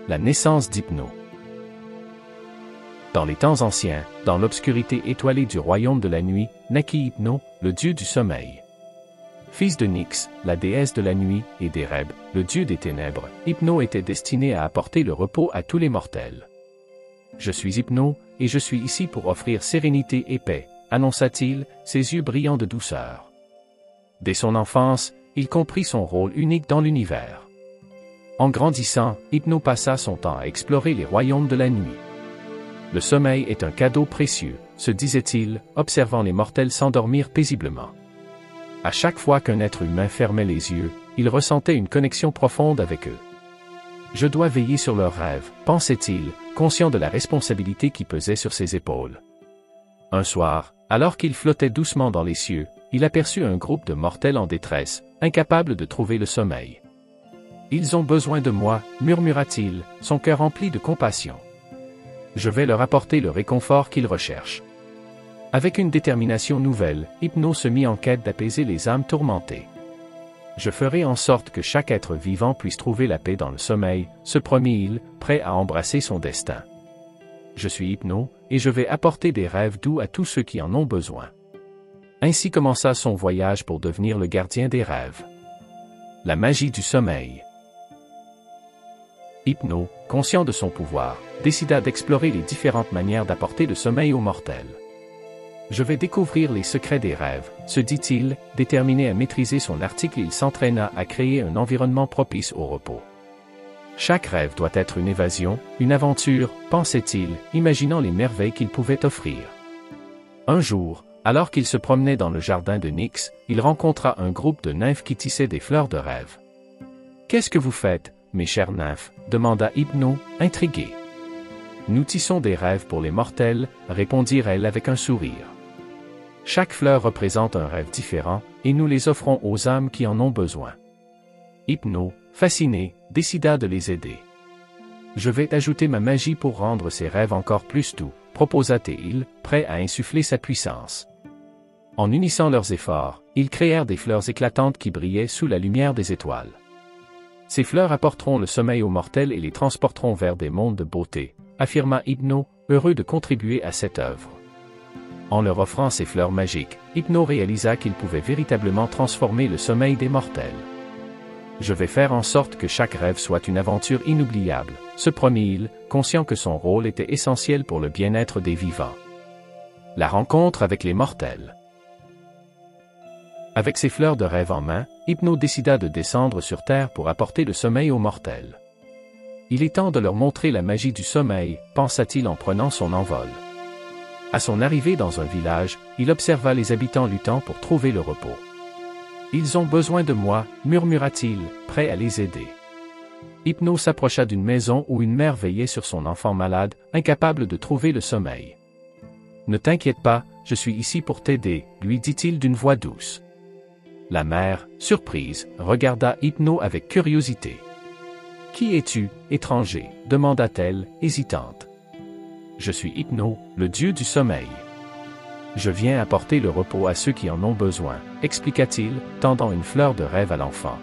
La naissance d'Hypno. Dans les temps anciens, dans l'obscurité étoilée du royaume de la nuit, naquit Hypno, le dieu du sommeil. Fils de Nyx, la déesse de la nuit, et d'Éreb, le dieu des ténèbres, Hypno était destiné à apporter le repos à tous les mortels. « Je suis Hypno, et je suis ici pour offrir sérénité et paix », annonça-t-il, ses yeux brillants de douceur. Dès son enfance, il comprit son rôle unique dans l'univers. En grandissant, Hypno passa son temps à explorer les royaumes de la nuit. Le sommeil est un cadeau précieux, se disait-il, observant les mortels s'endormir paisiblement. À chaque fois qu'un être humain fermait les yeux, il ressentait une connexion profonde avec eux. Je dois veiller sur leurs rêves, pensait-il, conscient de la responsabilité qui pesait sur ses épaules. Un soir, alors qu'il flottait doucement dans les cieux, il aperçut un groupe de mortels en détresse, incapables de trouver le sommeil. « Ils ont besoin de moi, murmura-t-il, son cœur rempli de compassion. Je vais leur apporter le réconfort qu'ils recherchent. » Avec une détermination nouvelle, Hypno se mit en quête d'apaiser les âmes tourmentées. « Je ferai en sorte que chaque être vivant puisse trouver la paix dans le sommeil, » se promit-il, prêt à embrasser son destin. « Je suis Hypno, et je vais apporter des rêves doux à tous ceux qui en ont besoin. » Ainsi commença son voyage pour devenir le gardien des rêves. La magie du sommeil. Hypno, conscient de son pouvoir, décida d'explorer les différentes manières d'apporter le sommeil aux mortels. « Je vais découvrir les secrets des rêves », se dit-il, déterminé à maîtriser son article. Il s'entraîna à créer un environnement propice au repos. Chaque rêve doit être une évasion, une aventure, pensait-il, imaginant les merveilles qu'il pouvait offrir. Un jour, alors qu'il se promenait dans le jardin de Nyx, il rencontra un groupe de nymphes qui tissaient des fleurs de rêve. « Qu'est-ce que vous faites, mes chères nymphes » demanda Hypno, intrigué. « Nous tissons des rêves pour les mortels » répondirent-elles avec un sourire. « Chaque fleur représente un rêve différent, et nous les offrons aux âmes qui en ont besoin. » Hypno, fasciné, décida de les aider. « Je vais ajouter ma magie pour rendre ces rêves encore plus doux » proposa-t-il, prêt à insuffler sa puissance. En unissant leurs efforts, ils créèrent des fleurs éclatantes qui brillaient sous la lumière des étoiles. Ces fleurs apporteront le sommeil aux mortels et les transporteront vers des mondes de beauté, affirma Hypno, heureux de contribuer à cette œuvre. En leur offrant ces fleurs magiques, Hypno réalisa qu'il pouvait véritablement transformer le sommeil des mortels. « Je vais faire en sorte que chaque rêve soit une aventure inoubliable », se promit-il, conscient que son rôle était essentiel pour le bien-être des vivants. La rencontre avec les mortels. Avec ses fleurs de rêve en main, Hypno décida de descendre sur Terre pour apporter le sommeil aux mortels. « Il est temps de leur montrer la magie du sommeil », pensa-t-il en prenant son envol. À son arrivée dans un village, il observa les habitants luttant pour trouver le repos. « Ils ont besoin de moi », murmura-t-il, prêt à les aider. Hypno s'approcha d'une maison où une mère veillait sur son enfant malade, incapable de trouver le sommeil. « Ne t'inquiète pas, je suis ici pour t'aider », lui dit-il d'une voix douce. La mère, surprise, regarda Hypno avec curiosité. « Qui es-tu, étranger » demanda-t-elle, hésitante. « Je suis Hypno, le dieu du sommeil. Je viens apporter le repos à ceux qui en ont besoin », expliqua-t-il, tendant une fleur de rêve à l'enfant.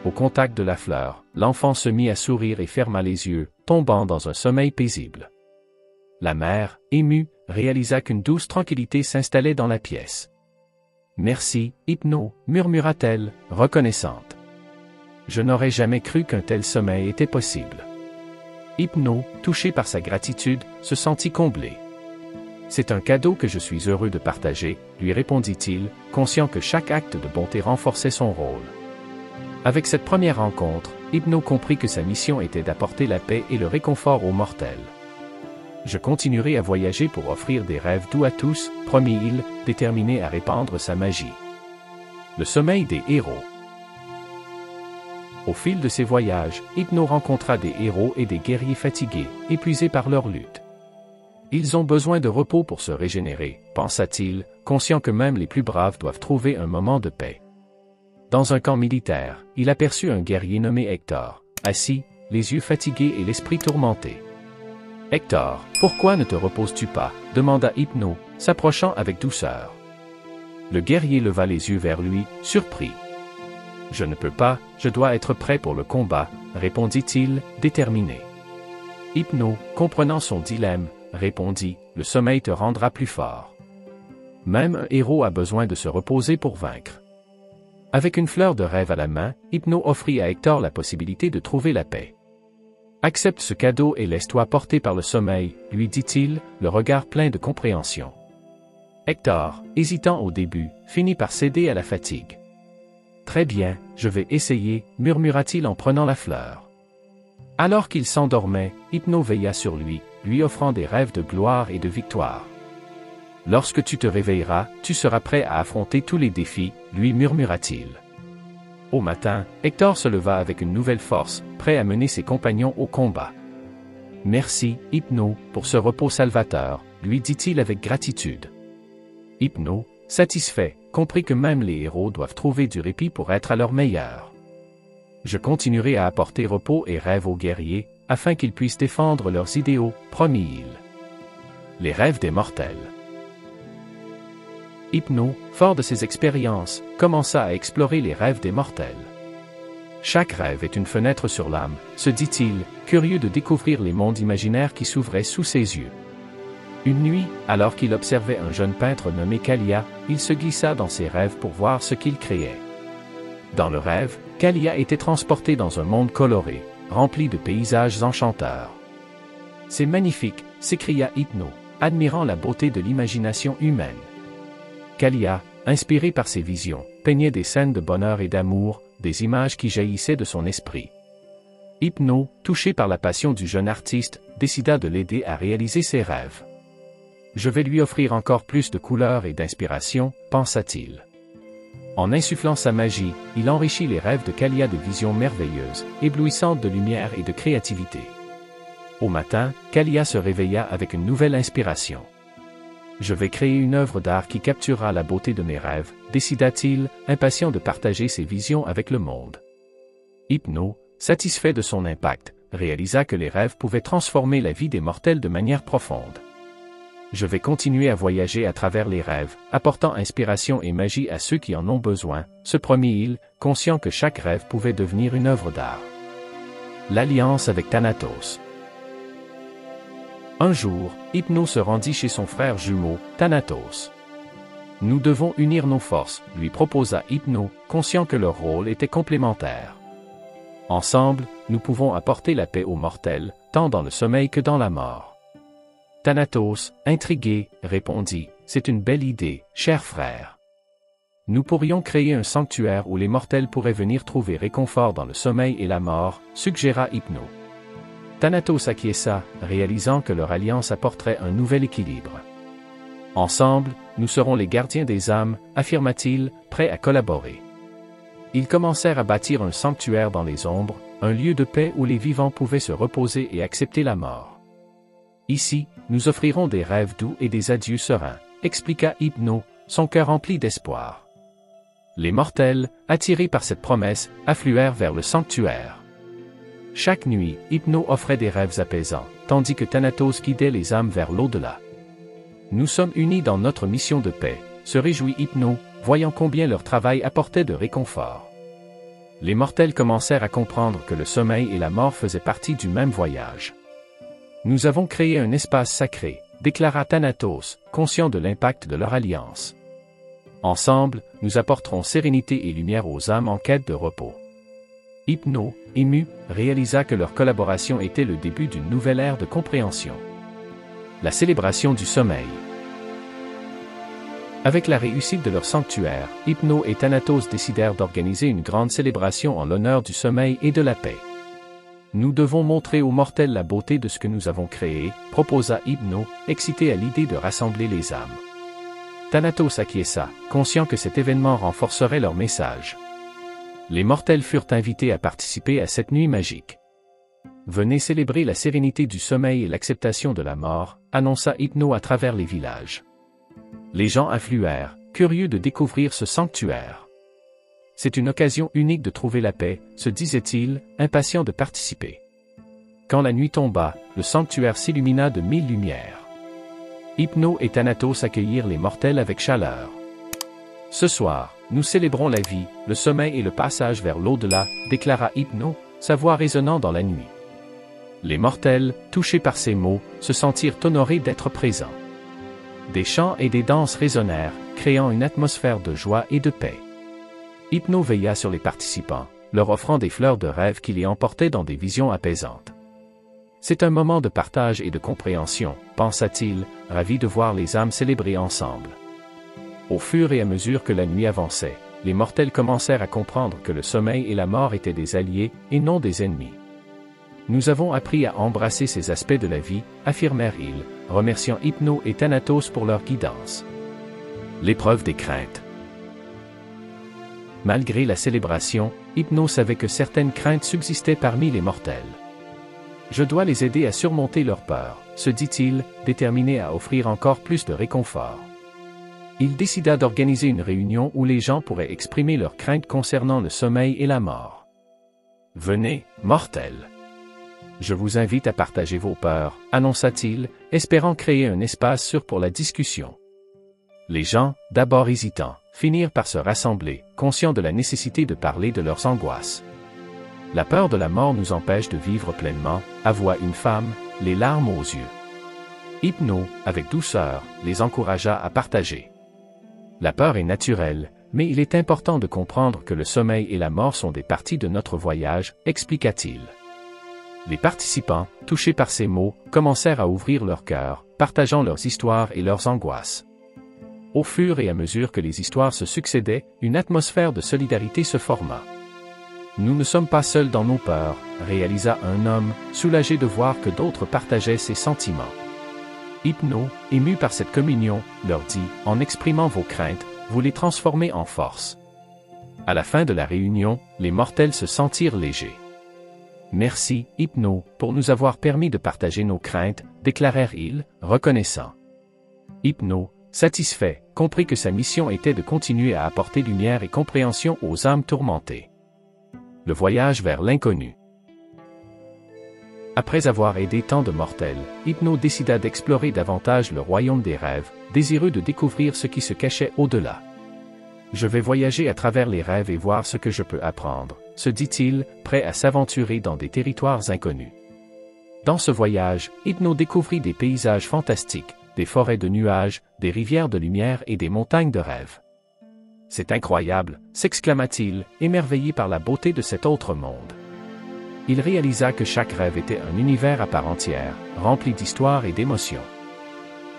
Au contact de la fleur, l'enfant se mit à sourire et ferma les yeux, tombant dans un sommeil paisible. La mère, émue, réalisa qu'une douce tranquillité s'installait dans la pièce. « Merci, Hypno » murmura-t-elle, reconnaissante. « Je n'aurais jamais cru qu'un tel sommeil était possible. » Hypno, touché par sa gratitude, se sentit comblé. « C'est un cadeau que je suis heureux de partager » lui répondit-il, conscient que chaque acte de bonté renforçait son rôle. Avec cette première rencontre, Hypno comprit que sa mission était d'apporter la paix et le réconfort aux mortels. « Je continuerai à voyager pour offrir des rêves doux à tous » promit-il, déterminé à répandre sa magie. Le sommeil des héros. Au fil de ses voyages, Hypno rencontra des héros et des guerriers fatigués, épuisés par leur lutte. « Ils ont besoin de repos pour se régénérer » pensa-t-il, conscient que même les plus braves doivent trouver un moment de paix. Dans un camp militaire, il aperçut un guerrier nommé Hector, assis, les yeux fatigués et l'esprit tourmenté. « Hector, pourquoi ne te reposes-tu pas » demanda Hypno, s'approchant avec douceur. Le guerrier leva les yeux vers lui, surpris. « Je ne peux pas, je dois être prêt pour le combat » répondit-il, déterminé. Hypno, comprenant son dilemme, répondit, « Le sommeil te rendra plus fort. » Même un héros a besoin de se reposer pour vaincre. Avec une fleur de rêve à la main, Hypno offrit à Hector la possibilité de trouver la paix. « Accepte ce cadeau et laisse-toi porter par le sommeil, » lui dit-il, le regard plein de compréhension. Hector, hésitant au début, finit par céder à la fatigue. « Très bien, je vais essayer, » murmura-t-il en prenant la fleur. Alors qu'il s'endormait, Hypno veilla sur lui, lui offrant des rêves de gloire et de victoire. « Lorsque tu te réveilleras, tu seras prêt à affronter tous les défis, » lui murmura-t-il. Au matin, Hector se leva avec une nouvelle force, prêt à mener ses compagnons au combat. « Merci, Hypno, pour ce repos salvateur, » lui dit-il avec gratitude. Hypno, satisfait, comprit que même les héros doivent trouver du répit pour être à leur meilleur. « Je continuerai à apporter repos et rêve aux guerriers, afin qu'ils puissent défendre leurs idéaux, » promit-il. Les rêves des mortels. Hypno, fort de ses expériences, commença à explorer les rêves des mortels. Chaque rêve est une fenêtre sur l'âme, se dit-il, curieux de découvrir les mondes imaginaires qui s'ouvraient sous ses yeux. Une nuit, alors qu'il observait un jeune peintre nommé Kalia, il se glissa dans ses rêves pour voir ce qu'il créait. Dans le rêve, Kalia était transporté dans un monde coloré, rempli de paysages enchanteurs. « C'est magnifique !» s'écria Hypno, admirant la beauté de l'imagination humaine. Kalia, inspiré par ses visions, peignait des scènes de bonheur et d'amour, des images qui jaillissaient de son esprit. Hypno, touché par la passion du jeune artiste, décida de l'aider à réaliser ses rêves. « Je vais lui offrir encore plus de couleurs et d'inspiration, » pensa-t-il. En insufflant sa magie, il enrichit les rêves de Kalia de visions merveilleuses, éblouissantes de lumière et de créativité. Au matin, Kalia se réveilla avec une nouvelle inspiration. « Je vais créer une œuvre d'art qui capturera la beauté de mes rêves, » décida-t-il, impatient de partager ses visions avec le monde. Hypno, satisfait de son impact, réalisa que les rêves pouvaient transformer la vie des mortels de manière profonde. « Je vais continuer à voyager à travers les rêves, apportant inspiration et magie à ceux qui en ont besoin, » se promit-il, conscient que chaque rêve pouvait devenir une œuvre d'art. L'alliance avec Thanatos. Un jour, Hypno se rendit chez son frère jumeau, Thanatos. « Nous devons unir nos forces, » lui proposa Hypno, conscient que leur rôle était complémentaire. « Ensemble, nous pouvons apporter la paix aux mortels, tant dans le sommeil que dans la mort. » Thanatos, intrigué, répondit, « C'est une belle idée, cher frère. Nous pourrions créer un sanctuaire où les mortels pourraient venir trouver réconfort dans le sommeil et la mort, » suggéra Hypno. Thanatos acquiesça, réalisant que leur alliance apporterait un nouvel équilibre. « Ensemble, nous serons les gardiens des âmes, » affirma-t-il, prêt à collaborer. Ils commencèrent à bâtir un sanctuaire dans les ombres, un lieu de paix où les vivants pouvaient se reposer et accepter la mort. « Ici, nous offrirons des rêves doux et des adieux sereins, » expliqua Hypno, son cœur rempli d'espoir. Les mortels, attirés par cette promesse, affluèrent vers le sanctuaire. Chaque nuit, Hypno offrait des rêves apaisants, tandis que Thanatos guidait les âmes vers l'au-delà. « Nous sommes unis dans notre mission de paix », se réjouit Hypno, voyant combien leur travail apportait de réconfort. Les mortels commencèrent à comprendre que le sommeil et la mort faisaient partie du même voyage. « Nous avons créé un espace sacré, » déclara Thanatos, conscient de l'impact de leur alliance. « Ensemble, nous apporterons sérénité et lumière aux âmes en quête de repos. » Hypno, ému, réalisa que leur collaboration était le début d'une nouvelle ère de compréhension. La célébration du sommeil. Avec la réussite de leur sanctuaire, Hypno et Thanatos décidèrent d'organiser une grande célébration en l'honneur du sommeil et de la paix. « Nous devons montrer aux mortels la beauté de ce que nous avons créé, » proposa Hypno, excité à l'idée de rassembler les âmes. Thanatos acquiesça, conscient que cet événement renforcerait leur message. Les mortels furent invités à participer à cette nuit magique. « Venez célébrer la sérénité du sommeil et l'acceptation de la mort », annonça Hypno à travers les villages. Les gens affluèrent, curieux de découvrir ce sanctuaire. « C'est une occasion unique de trouver la paix », se disait-il, impatient de participer. Quand la nuit tomba, le sanctuaire s'illumina de 1000 lumières. Hypno et Thanatos accueillirent les mortels avec chaleur. « Ce soir, nous célébrons la vie, le sommeil et le passage vers l'au-delà », déclara Hypno, sa voix résonnant dans la nuit. Les mortels, touchés par ces mots, se sentirent honorés d'être présents. Des chants et des danses résonnèrent, créant une atmosphère de joie et de paix. Hypno veilla sur les participants, leur offrant des fleurs de rêve qui les emportaient dans des visions apaisantes. C'est un moment de partage et de compréhension, pensa-t-il, ravi de voir les âmes célébrer ensemble. Au fur et à mesure que la nuit avançait, les mortels commencèrent à comprendre que le sommeil et la mort étaient des alliés, et non des ennemis. Nous avons appris à embrasser ces aspects de la vie, affirmèrent-ils, remerciant Hypno et Thanatos pour leur guidance. L'épreuve des craintes. Malgré la célébration, Hypno savait que certaines craintes subsistaient parmi les mortels. Je dois les aider à surmonter leur peur, se dit-il, déterminé à offrir encore plus de réconfort. Il décida d'organiser une réunion où les gens pourraient exprimer leurs craintes concernant le sommeil et la mort. Venez, mortels. Je vous invite à partager vos peurs, annonça-t-il, espérant créer un espace sûr pour la discussion. Les gens, d'abord hésitants, finirent par se rassembler, conscients de la nécessité de parler de leurs angoisses. La peur de la mort nous empêche de vivre pleinement, avoua une femme, les larmes aux yeux. Hypno, avec douceur, les encouragea à partager. La peur est naturelle, mais il est important de comprendre que le sommeil et la mort sont des parties de notre voyage, expliqua-t-il. Les participants, touchés par ces mots, commencèrent à ouvrir leur cœur, partageant leurs histoires et leurs angoisses. Au fur et à mesure que les histoires se succédaient, une atmosphère de solidarité se forma. Nous ne sommes pas seuls dans nos peurs, réalisa un homme, soulagé de voir que d'autres partageaient ses sentiments. Hypno, ému par cette communion, leur dit, en exprimant vos craintes, vous les transformez en force. À la fin de la réunion, les mortels se sentirent légers. Merci, Hypno, pour nous avoir permis de partager nos craintes, déclarèrent-ils, reconnaissants. Hypno, satisfait, comprit que sa mission était de continuer à apporter lumière et compréhension aux âmes tourmentées. Le voyage vers l'inconnu. Après avoir aidé tant de mortels, Hypno décida d'explorer davantage le royaume des rêves, désireux de découvrir ce qui se cachait au-delà. Je vais voyager à travers les rêves et voir ce que je peux apprendre, se dit-il, prêt à s'aventurer dans des territoires inconnus. Dans ce voyage, Hypno découvrit des paysages fantastiques, des forêts de nuages, des rivières de lumière et des montagnes de rêves. C'est incroyable, s'exclama-t-il, émerveillé par la beauté de cet autre monde. Il réalisa que chaque rêve était un univers à part entière, rempli d'histoires et d'émotions.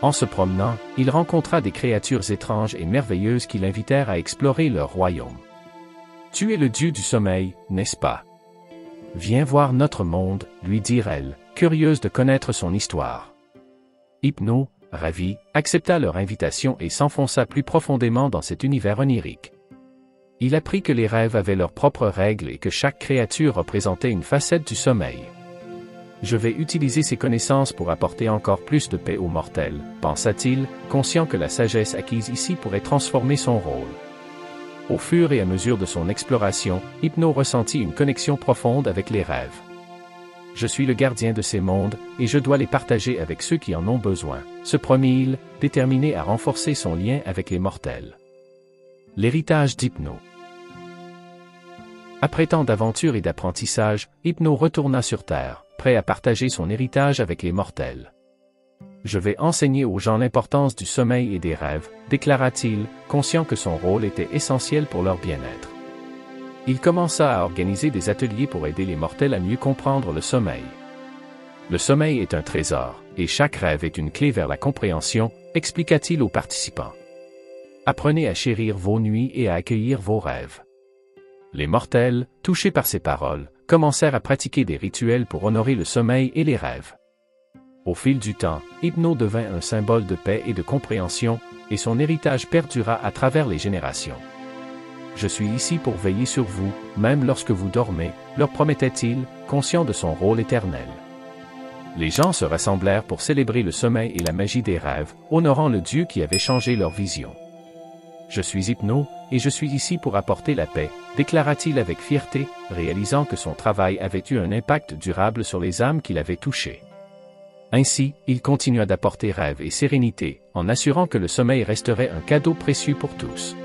En se promenant, il rencontra des créatures étranges et merveilleuses qui l'invitèrent à explorer leur royaume. « Tu es le dieu du sommeil, n'est-ce pas? Viens voir notre monde, lui dirent-elles, curieuses de connaître son histoire. » Hypno, ravi, accepta leur invitation et s'enfonça plus profondément dans cet univers onirique. Il apprit que les rêves avaient leurs propres règles et que chaque créature représentait une facette du sommeil. Je vais utiliser ces connaissances pour apporter encore plus de paix aux mortels, pensa-t-il, conscient que la sagesse acquise ici pourrait transformer son rôle. Au fur et à mesure de son exploration, Hypno ressentit une connexion profonde avec les rêves. Je suis le gardien de ces mondes, et je dois les partager avec ceux qui en ont besoin, se promit-il, déterminé à renforcer son lien avec les mortels. L'héritage d'Hypno. Après tant d'aventures et d'apprentissage, Hypno retourna sur Terre, prêt à partager son héritage avec les mortels. Je vais enseigner aux gens l'importance du sommeil et des rêves, déclara-t-il, conscient que son rôle était essentiel pour leur bien-être. Il commença à organiser des ateliers pour aider les mortels à mieux comprendre le sommeil. Le sommeil est un trésor, et chaque rêve est une clé vers la compréhension, expliqua-t-il aux participants. Apprenez à chérir vos nuits et à accueillir vos rêves. Les mortels, touchés par ces paroles, commencèrent à pratiquer des rituels pour honorer le sommeil et les rêves. Au fil du temps, Hypno devint un symbole de paix et de compréhension, et son héritage perdura à travers les générations. Je suis ici pour veiller sur vous, même lorsque vous dormez, leur promettait-il, conscient de son rôle éternel. Les gens se rassemblèrent pour célébrer le sommeil et la magie des rêves, honorant le Dieu qui avait changé leur vision. Je suis Hypno, et je suis ici pour apporter la paix, déclara-t-il avec fierté, réalisant que son travail avait eu un impact durable sur les âmes qu'il avait touchées. Ainsi, il continua d'apporter rêve et sérénité, en assurant que le sommeil resterait un cadeau précieux pour tous.